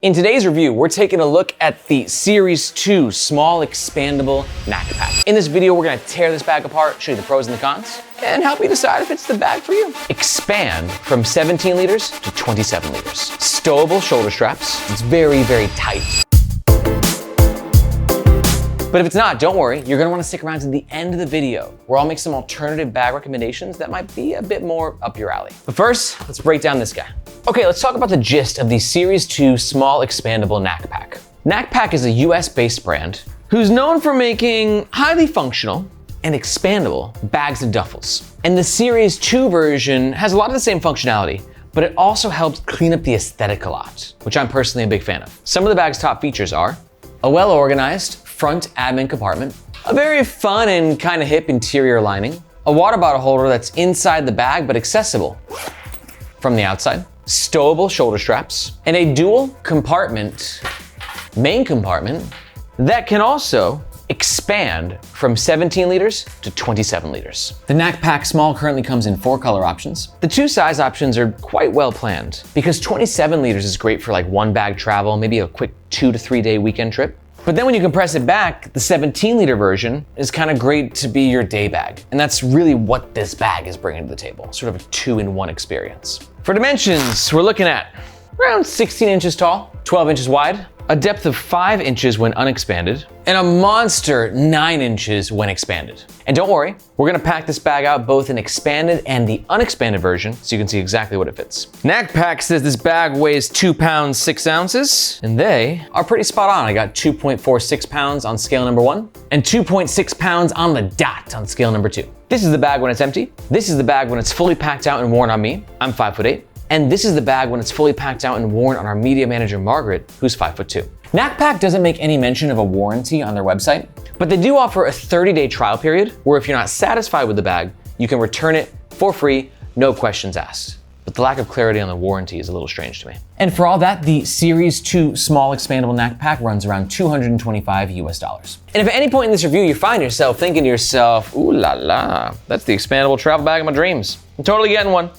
In today's review, we're taking a look at the Series 2 Small Expandable Knack Pack. In this video, we're gonna tear this bag apart, show you the pros and the cons, and help you decide if it's the bag for you. Expand from 17 liters to 27 liters. Stowable shoulder straps. It's very, very tight. But if it's not, don't worry, you're gonna wanna stick around to the end of the video, where I'll make some alternative bag recommendations that might be a bit more up your alley. But first, let's break down this guy. Okay, let's talk about the gist of the Series 2 Small Expandable Knack Pack. Knack Pack is a US-based brand who's known for making highly functional and expandable bags and duffels. And the Series 2 version has a lot of the same functionality, but it also helps clean up the aesthetic a lot, which I'm personally a big fan of. Some of the bag's top features are a well-organized front admin compartment, a very fun and kind of hip interior lining, a water bottle holder that's inside the bag but accessible from the outside, stowable shoulder straps, and a dual compartment main compartment that can also expand from 17 liters to 27 liters. The Knack Pack Small currently comes in 4 color options. The 2 size options are quite well planned because 27 liters is great for like one bag travel, maybe a quick 2 to 3 day weekend trip. But then when you compress it back, the 17 liter version is kind of great to be your day bag. And that's really what this bag is bringing to the table, sort of a 2-in-1 experience. For dimensions, we're looking at around 16 inches tall, 12 inches wide, a depth of 5 inches when unexpanded, and a monster 9 inches when expanded. And don't worry, we're gonna pack this bag out both in expanded and the unexpanded version so you can see exactly what it fits. Knack Pack says this bag weighs 2 pounds, 6 ounces, and they are pretty spot on. I got 2.46 pounds on scale number 1 and 2.6 pounds on the dot on scale number 2. This is the bag when it's empty. This is the bag when it's fully packed out and worn on me. I'm 5'8". And this is the bag when it's fully packed out and worn on our media manager, Margaret, who's 5'2". Knack Pack doesn't make any mention of a warranty on their website, but they do offer a 30-day trial period where if you're not satisfied with the bag, you can return it for free, no questions asked. But the lack of clarity on the warranty is a little strange to me. And for all that, the Series 2 Small Expandable Knack Pack runs around $225 US. And if at any point in this review you find yourself thinking to yourself, ooh la la, that's the expandable travel bag of my dreams. I'm totally getting one.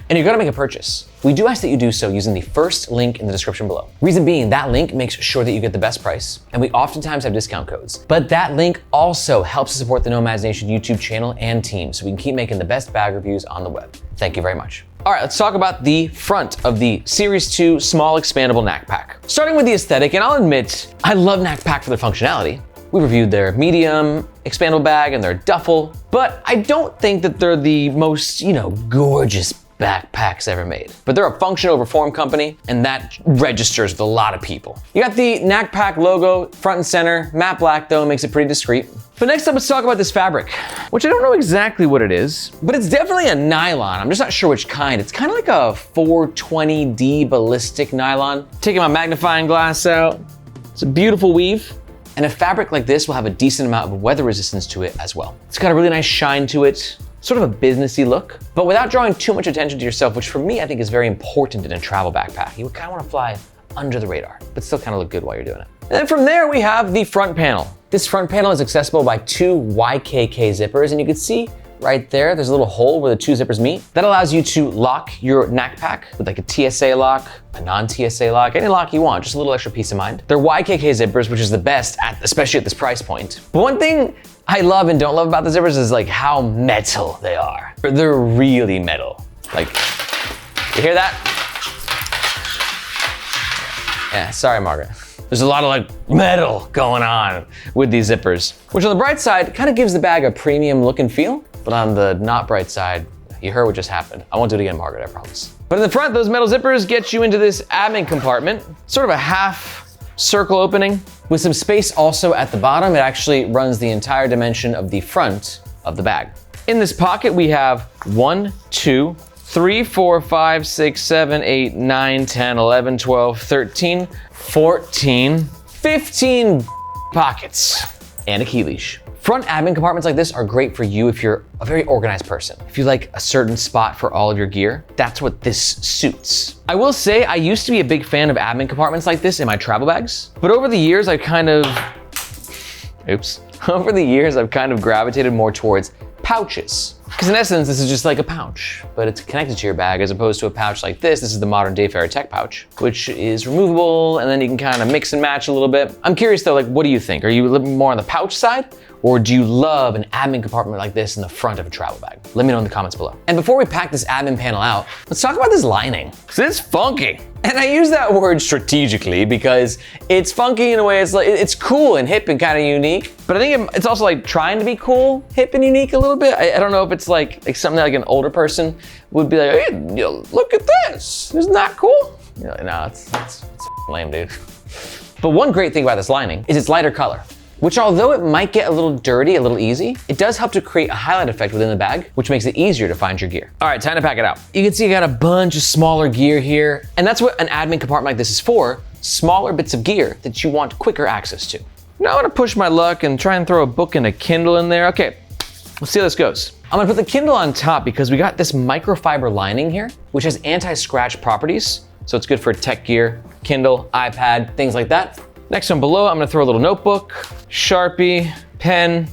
And you're gonna make a purchase, we do ask that you do so using the first link in the description below. Reason being, that link makes sure that you get the best price, and we oftentimes have discount codes. But that link also helps to support the Nomads Nation YouTube channel and team, so we can keep making the best bag reviews on the web. Thank you very much. All right, let's talk about the front of the Series 2 Small Expandable Knack Pack. Starting with the aesthetic, and I'll admit, I love Knack Pack for their functionality. We reviewed their medium expandable bag and their duffel, but I don't think that they're the most, gorgeous backpacks ever made. But they're a function over form company, and that registers with a lot of people. You got the Knack Pack logo front and center. Matte black though makes it pretty discreet. But next up, let's talk about this fabric, which I don't know exactly what it is, but it's definitely a nylon. I'm just not sure which kind. It's kind of like a 420D ballistic nylon. Taking my magnifying glass out. It's a beautiful weave. And a fabric like this will have a decent amount of weather resistance to it as well. It's got a really nice shine to it. Sort of a businessy look, but without drawing too much attention to yourself, which for me, I think is very important in a travel backpack. You kind of want to fly under the radar, but still kind of look good while you're doing it. And then from there, we have the front panel. This front panel is accessible by 2 YKK zippers, and you can see right there, there's a little hole where the 2 zippers meet. That allows you to lock your Knack Pack with like a TSA lock, a non-TSA lock, any lock you want, just a little extra peace of mind. They're YKK zippers, which is the best, especially at this price point. But one thing I love and don't love about the zippers is like how metal they are. They're really metal. Like, you hear that? Yeah, sorry, Margaret. There's a lot of like metal going on with these zippers, which on the bright side kind of gives the bag a premium look and feel, but on the not bright side, you heard what just happened. I won't do it again, Margaret, I promise. But in the front, those metal zippers get you into this admin compartment, sort of a half circle opening with some space also at the bottom. It actually runs the entire dimension of the front of the bag. In this pocket, we have 1, 2, 3, 4, 5, 6, 7, 8, 9, 10, 11, 12, 13, 14, 15 pockets and a key leash. Front admin compartments like this are great for you if you're a very organized person. If you like a certain spot for all of your gear, that's what this suits. I will say I used to be a big fan of admin compartments like this in my travel bags, but over the years I've kind of gravitated more towards pouches Because in essence, this is just like a pouch, but it's connected to your bag as opposed to a pouch like this. This is the modern day Tech pouch, which is removable, and then you can kind of mix and match a little bit. I'm curious though, like, what do you think? Are you a little more on the pouch side? Or do you love an admin compartment like this in the front of a travel bag? Let me know in the comments below. And before we pack this admin panel out, let's talk about this lining. So it's funky. And I use that word strategically because it's funky in a way, it's cool and hip and kind of unique. But I think it's also like trying to be cool, hip and unique a little bit. I don't know if it's like something like an older person would be like, hey, look at this. Isn't that cool? You're like, no, it's lame, dude. But one great thing about this lining is its lighter color, which although it might get a little dirty, a little easy, it does help to create a highlight effect within the bag, which makes it easier to find your gear. All right, time to pack it out. You can see I got a bunch of smaller gear here, and that's what an admin compartment like this is for, smaller bits of gear that you want quicker access to. Now I'm gonna push my luck and try and throw a book and a Kindle in there. Okay, let's see how this goes. I'm gonna put the Kindle on top because we got this microfiber lining here, which has anti-scratch properties, so it's good for tech gear, Kindle, iPad, things like that. Next one below, I'm gonna throw a little notebook, Sharpie, pen,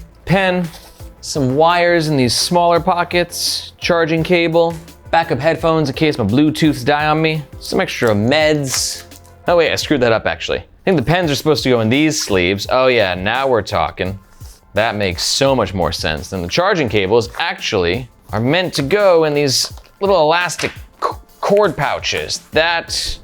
some wires in these smaller pockets, charging cable, backup headphones in case my Bluetooths die on me, some extra meds. Oh wait, I screwed that up actually. I think the pens are supposed to go in these sleeves. Oh yeah, now we're talking. That makes so much more sense. And the charging cables actually are meant to go in these little elastic cord pouches. That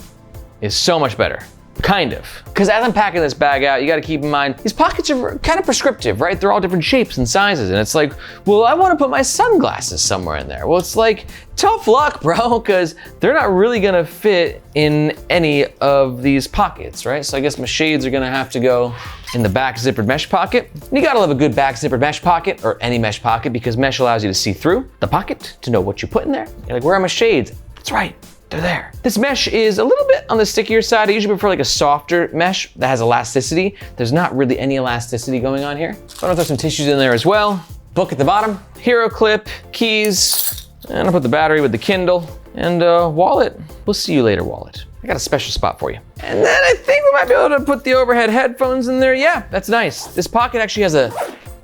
is so much better. Kind of. Because as I'm packing this bag out, you gotta keep in mind, these pockets are kind of prescriptive, right? They're all different shapes and sizes. And it's like, well, I wanna put my sunglasses somewhere in there. Well, it's like, tough luck, bro, because they're not really gonna fit in any of these pockets, right? So I guess my shades are gonna have to go in the back zippered mesh pocket. And you gotta love a good back zippered mesh pocket, or any mesh pocket, because mesh allows you to see through the pocket to know what you put in there. You're like, where are my shades? That's right. They're there. This mesh is a little bit on the stickier side. I usually prefer like a softer mesh that has elasticity. There's not really any elasticity going on here. So I'm gonna throw some tissues in there as well. Book at the bottom, hero clip, keys, and I'll put the battery with the Kindle, and wallet. We'll see you later, wallet. I got a special spot for you. And then I think we might be able to put the overhead headphones in there. Yeah, that's nice. This pocket actually has a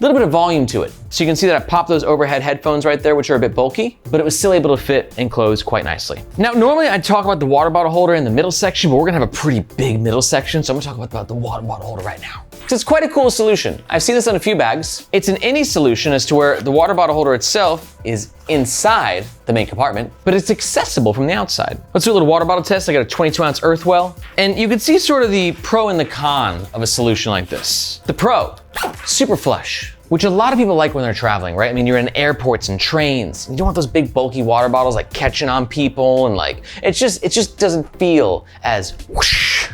little bit of volume to it. So you can see that I popped those overhead headphones right there, which are a bit bulky, but it was still able to fit and close quite nicely. Now, normally I'd talk about the water bottle holder in the middle section, but we're gonna have a pretty big middle section, so I'm gonna talk about the water bottle holder right now. Because it's quite a cool solution. I've seen this on a few bags. It's an any solution as to where the water bottle holder itself is inside the main compartment, but it's accessible from the outside. Let's do a little water bottle test. I got a 22-ounce Earthwell, and you can see sort of the pro and the con of a solution like this. The pro, super flush, which a lot of people like when they're traveling, right? I mean, you're in airports and trains. You don't want those big bulky water bottles like catching on people, and like, it just doesn't feel as whoosh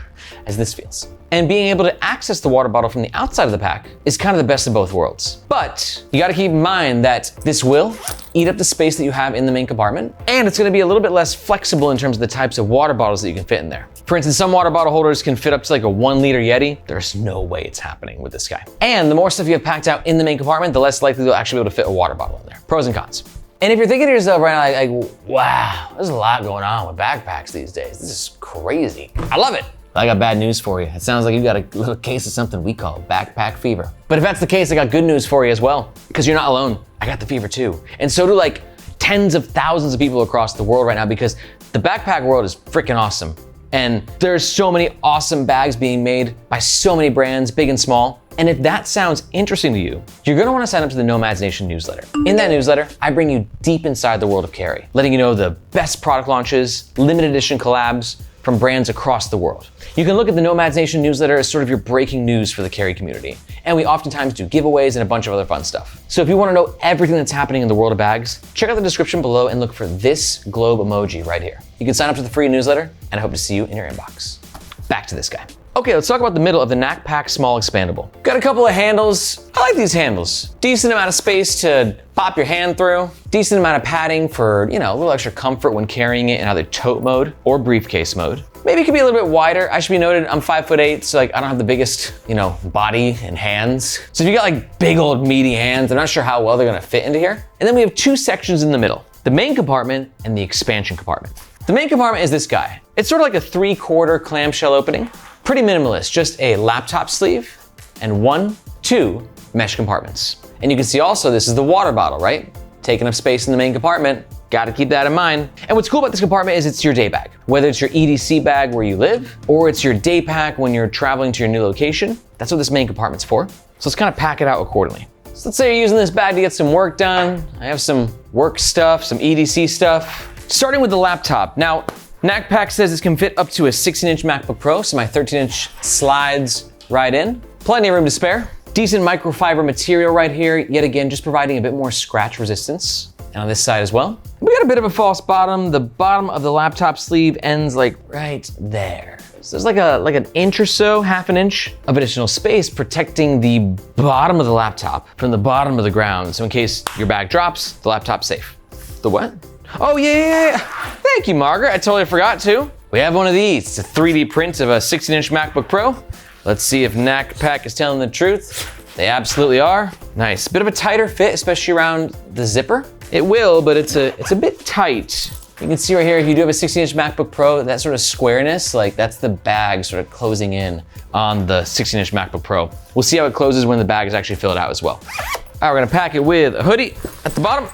as this feels. And being able to access the water bottle from the outside of the pack is kind of the best of both worlds. But you gotta keep in mind that this will eat up the space that you have in the main compartment, and it's gonna be a little bit less flexible in terms of the types of water bottles that you can fit in there. For instance, some water bottle holders can fit up to like a 1 liter Yeti. There's no way it's happening with this guy. And the more stuff you have packed out in the main compartment, the less likely you'll actually be able to fit a water bottle in there. Pros and cons. And if you're thinking to yourself right now, like, wow, there's a lot going on with backpacks these days. This is crazy. I love it. I got bad news for you. It sounds like you got a little case of something we call backpack fever. But if that's the case, I got good news for you as well, because you're not alone. I got the fever too. And so do like tens of thousands of people across the world right now, because the backpack world is freaking awesome. And there's so many awesome bags being made by so many brands, big and small. And if that sounds interesting to you, you're gonna wanna sign up to the Nomads Nation newsletter. In that newsletter, I bring you deep inside the world of carry, letting you know the best product launches, limited edition collabs from brands across the world. You can look at the Nomads Nation newsletter as sort of your breaking news for the carry community. And we oftentimes do giveaways and a bunch of other fun stuff. So if you wanna know everything that's happening in the world of bags, check out the description below and look for this globe emoji right here. You can sign up to the free newsletter, and I hope to see you in your inbox. Back to this guy. Okay, let's talk about the middle of the Knack Pack Small Expandable. Got a couple of handles. I like these handles. Decent amount of space to pop your hand through. Decent amount of padding for, you know, a little extra comfort when carrying it in either tote mode or briefcase mode. Maybe it could be a little bit wider. I should be noted, I'm 5'8", so like I don't have the biggest, you know, body and hands. So if you got like big old meaty hands, I'm not sure how well they're gonna fit into here. And then we have two sections in the middle, the main compartment and the expansion compartment. The main compartment is this guy. It's sort of like a 3/4 clamshell opening. Pretty minimalist, just a laptop sleeve and 2 mesh compartments. And you can see also this is the water bottle, right? taking up space in the main compartment. Gotta keep that in mind. And what's cool about this compartment is it's your day bag. Whether it's your EDC bag where you live, or it's your day pack when you're traveling to your new location, that's what this main compartment's for. So let's kind of pack it out accordingly. So let's say you're using this bag to get some work done. I have some work stuff, some EDC stuff. Starting with the laptop. Now, Knack says this can fit up to a 16-inch MacBook Pro, so my 13-inch slides right in. Plenty of room to spare. Decent microfiber material right here, yet again, just providing a bit more scratch resistance. And on this side as well. We got a bit of a false bottom. The bottom of the laptop sleeve ends like right there. So there's like an inch or so, half an inch of additional space protecting the bottom of the laptop from the bottom of the ground. So in case your bag drops, the laptop's safe. The what? Oh yeah. Thank you, Margaret. I totally forgot to. We have one of these. It's a 3D print of a 16-inch MacBook Pro. Let's see if Knack is telling the truth. They absolutely are. Nice. Bit of a tighter fit, especially around the zipper. It will, but it's a bit tight. You can see right here, if you do have a 16-inch MacBook Pro, that sort of squareness, like that's the bag sort of closing in on the 16-inch MacBook Pro. We'll see how it closes when the bag is actually filled out as well. All right, we're gonna pack it with a hoodie at the bottom,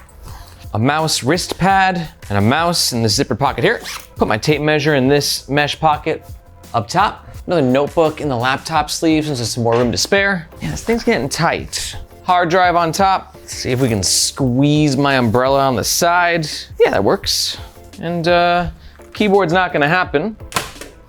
a mouse wrist pad, and a mouse in the zipper pocket here. Put my tape measure in this mesh pocket up top. Another notebook in the laptop sleeve since there's some more room to spare. Yeah, this thing's getting tight. Hard drive on top. Let's see if we can squeeze my umbrella on the side. Yeah, that works. And keyboard's not gonna happen.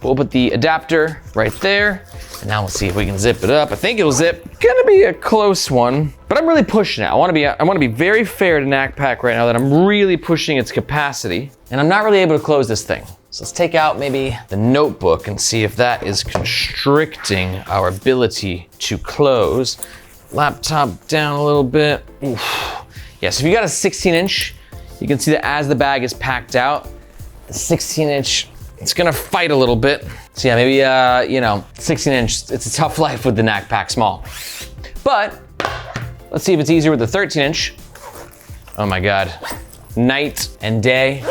We'll put the adapter right there. And now we'll see if we can zip it up. I think it'll zip. Gonna be a close one, but I'm really pushing it. I wanna be very fair to Knack right now that I'm really pushing its capacity. And I'm not really able to close this thing. So let's take out maybe the notebook and see if that is constricting our ability to close. Laptop down a little bit. Oof. Yeah, so if you got a 16-inch, you can see that as the bag is packed out, the 16-inch, it's gonna fight a little bit. So yeah, maybe, 16-inch, it's a tough life with the Knack Small. But let's see if it's easier with the 13-inch. Oh my God, night and day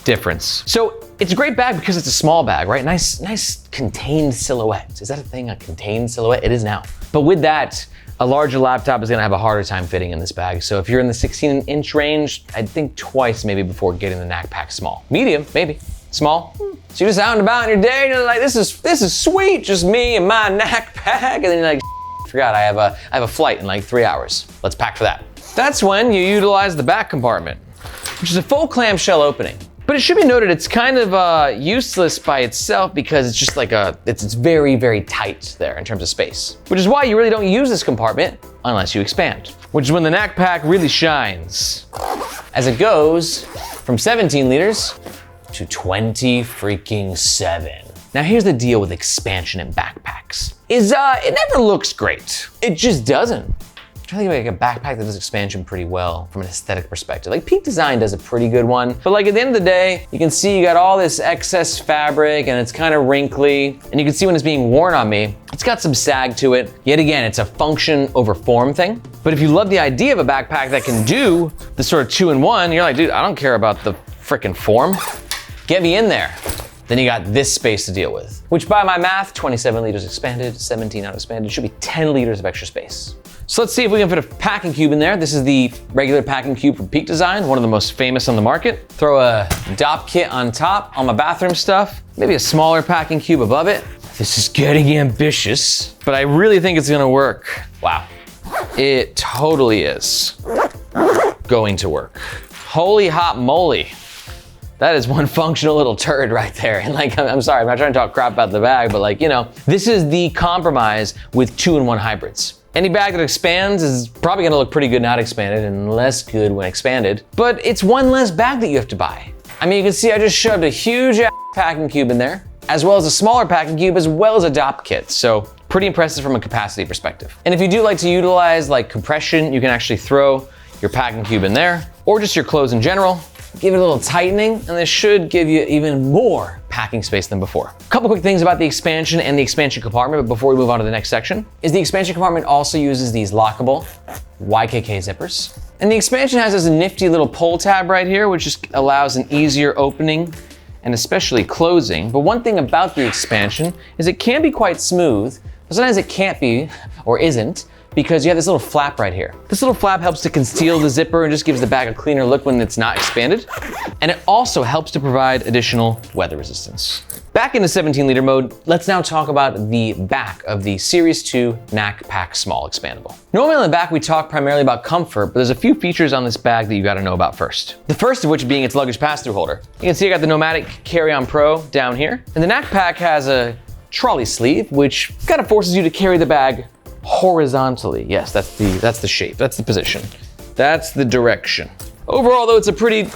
difference. So it's a great bag because it's a small bag, right? Nice contained silhouette. Is that a thing, a contained silhouette? It is now. But with that, a larger laptop is gonna have a harder time fitting in this bag. So if you're in the 16-inch range, I'd think twice maybe before getting the Knack Small. Medium, maybe. Small. So you're just out and about in your day and you're like, this is sweet, just me and my Knack, and then you're like, forgot I have a flight in like 3 hours. Let's pack for that. That's when you utilize the back compartment, which is a full clamshell opening. But it should be noted, it's kind of useless by itself because it's just like it's very, very tight there in terms of space. Which is why you really don't use this compartment unless you expand. Which is when the Knack really shines. As it goes from 17 liters to 20 freaking 7. Now here's the deal with expansion in backpacks. It never looks great. It just doesn't. I'm trying to think of like a backpack that does expansion pretty well from an aesthetic perspective. Like Peak Design does a pretty good one, but like at the end of the day, you can see you got all this excess fabric and it's kind of wrinkly, and you can see when it's being worn on me, it's got some sag to it. Yet again, it's a function over form thing. But if you love the idea of a backpack that can do the sort of 2-in-1, you're like, dude, I don't care about the frickin' form. Get me in there. Then you got this space to deal with, which by my math, 27 liters expanded, 17 unexpanded, should be 10 liters of extra space. So let's see if we can fit a packing cube in there. This is the regular packing cube from Peak Design, one of the most famous on the market. Throw a DOP kit on top, on my bathroom stuff, maybe a smaller packing cube above it. This is getting ambitious, but I really think it's gonna work. Wow, it totally is going to work. Holy hot moly. That is one functional little turd right there. And like, I'm sorry, I'm not trying to talk crap about the bag, but like, this is the compromise with 2-in-1 hybrids. Any bag that expands is probably gonna look pretty good not expanded and less good when expanded, but it's one less bag that you have to buy. I mean, you can see I just shoved a huge packing cube in there, as well as a smaller packing cube, as well as a DOP kit. So pretty impressive from a capacity perspective. And if you do like to utilize like compression, you can actually throw your packing cube in there, or just your clothes in general. Give it a little tightening, and this should give you even more packing space than before. A couple quick things about the expansion and the expansion compartment, but before we move on to the next section, is the expansion compartment also uses these lockable YKK zippers. And the expansion has this nifty little pull tab right here, which just allows an easier opening and especially closing. But one thing about the expansion is it can be quite smooth, but sometimes it can't be or isn't, because you have this little flap right here. This little flap helps to conceal the zipper and just gives the bag a cleaner look when it's not expanded. And it also helps to provide additional weather resistance. Back into 17-liter mode, let's now talk about the back of the Series 2 Knack Pack Small Expandable. Normally on the back, we talk primarily about comfort, but there's a few features on this bag that you gotta know about first. The first of which being its luggage pass-through holder. You can see I got the Nomatic Carry-On Pro down here. And the Knack Pack has a trolley sleeve, which kind of forces you to carry the bag horizontally. Yes, that's the shape, that's the position, that's the direction. Overall though, it's a pretty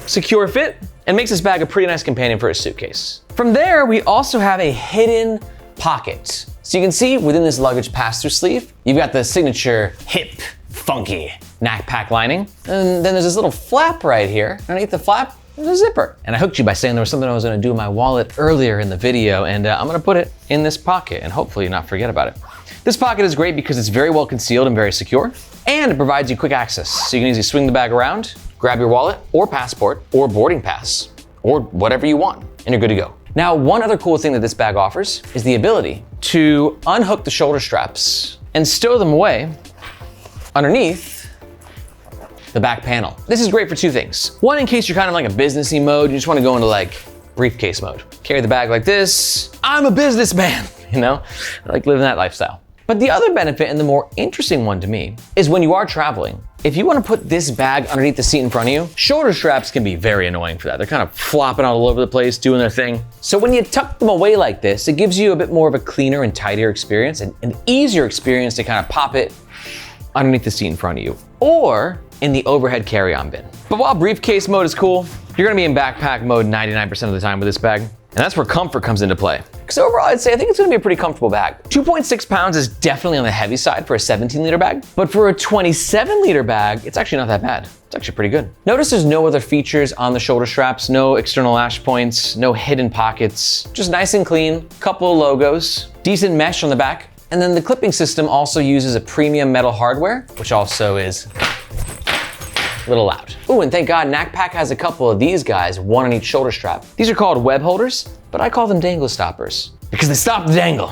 secure fit and makes this bag a pretty nice companion for a suitcase. From there, we also have a hidden pocket. So you can see within this luggage pass-through sleeve, you've got the signature hip, funky Knack Pack lining. And then there's this little flap right here. Underneath the flap, there's a zipper. And I hooked you by saying there was something I was gonna do in my wallet earlier in the video, and I'm gonna put it in this pocket and hopefully not forget about it. This pocket is great because it's very well concealed and very secure, and it provides you quick access. So you can easily swing the bag around, grab your wallet or passport or boarding pass or whatever you want, and you're good to go. Now, one other cool thing that this bag offers is the ability to unhook the shoulder straps and stow them away underneath the back panel. This is great for two things. One, in case you're kind of like a businessy mode, you just want to go into like briefcase mode. Carry the bag like this. I'm a businessman, you know? I like living that lifestyle. But the other benefit, and the more interesting one to me, is when you are traveling, if you want to put this bag underneath the seat in front of you, shoulder straps can be very annoying for that. They're kind of flopping all over the place, doing their thing. So when you tuck them away like this, it gives you a bit more of a cleaner and tidier experience, and an easier experience to kind of pop it underneath the seat in front of you, or in the overhead carry-on bin. But while briefcase mode is cool, you're gonna be in backpack mode 99% of the time with this bag. And that's where comfort comes into play. Because overall, I'd say I think it's gonna be a pretty comfortable bag. 2.6 pounds is definitely on the heavy side for a 17-liter bag, but for a 27-liter bag, it's actually not that bad. It's actually pretty good. Notice there's no other features on the shoulder straps, no external lash points, no hidden pockets, just nice and clean, couple of logos, decent mesh on the back, and then the clipping system also uses a premium metal hardware, which also is a little loud. Ooh, and thank God Knack Pack has a couple of these guys, one on each shoulder strap. These are called web holders, but I call them dangle stoppers because they stop the dangle.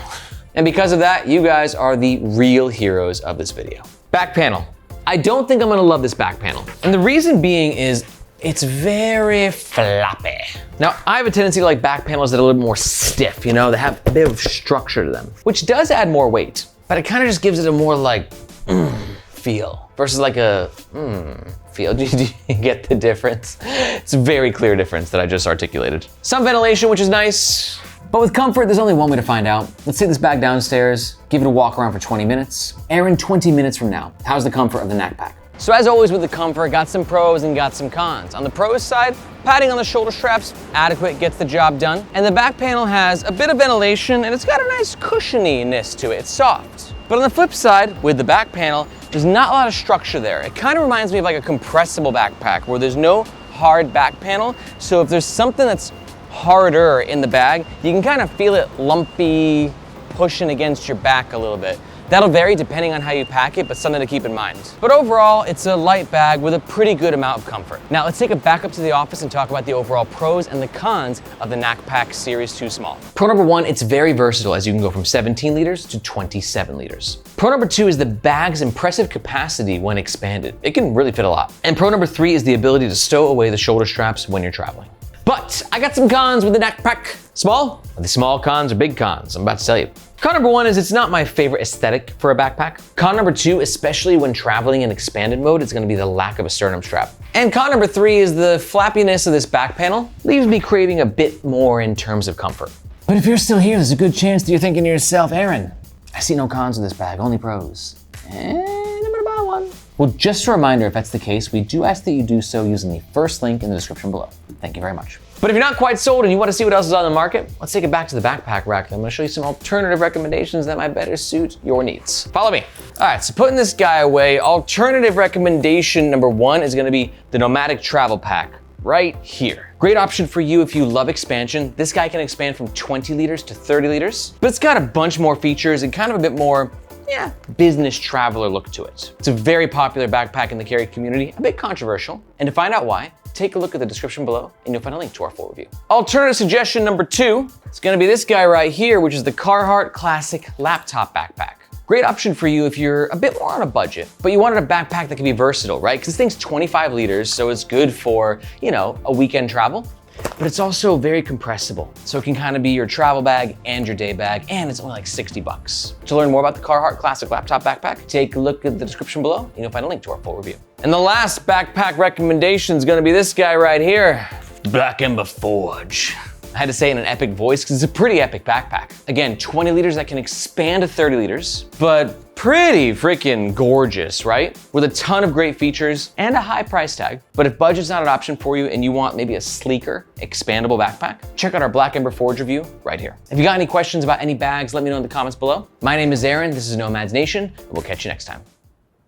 And because of that, you guys are the real heroes of this video. Back panel. I don't think I'm gonna love this back panel. And the reason being is it's very floppy. Now, I have a tendency to like back panels that are a little bit more stiff, you know, they have a bit of structure to them, which does add more weight, but it kind of just gives it a more like, feel versus like a feel. Do you get the difference? It's a very clear difference that I just articulated. Some ventilation, which is nice, but with comfort, there's only one way to find out. Let's take this bag downstairs, give it a walk around for 20 minutes. Aaron, 20 minutes from now, how's the comfort of the Knack Pack? So as always with the comfort, got some pros and got some cons. On the pros side, padding on the shoulder straps, adequate, gets the job done. And the back panel has a bit of ventilation and it's got a nice cushioniness to it, it's soft. But on the flip side, with the back panel, there's not a lot of structure there. It kind of reminds me of like a compressible backpack where there's no hard back panel. So if there's something that's harder in the bag, you can kind of feel it lumpy, pushing against your back a little bit. That'll vary depending on how you pack it, but something to keep in mind. But overall, it's a light bag with a pretty good amount of comfort. Now let's take it back up to the office and talk about the overall pros and the cons of the Knack Pack Series 2 Small. Pro number one, it's very versatile as you can go from 17 liters to 27 liters. Pro number two is the bag's impressive capacity when expanded. It can really fit a lot. And pro number three is the ability to stow away the shoulder straps when you're traveling. But I got some cons with the Knack Pack Small. Are they small cons or big cons? I'm about to tell you. Con number one is it's not my favorite aesthetic for a backpack. Con number two, especially when traveling in expanded mode, it's gonna be the lack of a sternum strap. And con number three is the flappiness of this back panel leaves me craving a bit more in terms of comfort. But if you're still here, there's a good chance that you're thinking to yourself, Aaron, I see no cons in this bag, only pros. And I'm gonna buy one. Well, just a reminder, if that's the case, we do ask that you do so using the first link in the description below. Thank you very much. But if you're not quite sold and you want to see what else is on the market, let's take it back to the backpack rack. I'm gonna show you some alternative recommendations that might better suit your needs. Follow me. All right, so putting this guy away, alternative recommendation number one is gonna be the Nomatic Travel Pack right here. Great option for you if you love expansion. This guy can expand from 20 liters to 30 liters, but it's got a bunch more features and kind of a bit more business traveler look to it. It's a very popular backpack in the carry community, a bit controversial. And to find out why, take a look at the description below and you'll find a link to our full review. Alternative suggestion number two is gonna be this guy right here, which is the Carhartt Classic Laptop Backpack. Great option for you if you're a bit more on a budget, but you wanted a backpack that can be versatile, right? Because this thing's 25 liters, so it's good for, a weekend travel. But it's also very compressible. So it can kind of be your travel bag and your day bag, and it's only like 60 bucks. To learn more about the Carhartt Classic Laptop Backpack, take a look at the description below, and you'll find a link to our full review. And the last backpack recommendation is gonna be this guy right here, Black Ember Forge. I had to say it in an epic voice because it's a pretty epic backpack. Again, 20 liters that can expand to 30 liters, but pretty freaking gorgeous, right? With a ton of great features and a high price tag. But if budget's not an option for you and you want maybe a sleeker, expandable backpack, check out our Black Ember Forge review right here. If you got any questions about any bags, let me know in the comments below. My name is Aaron, this is Nomads Nation, and we'll catch you next time.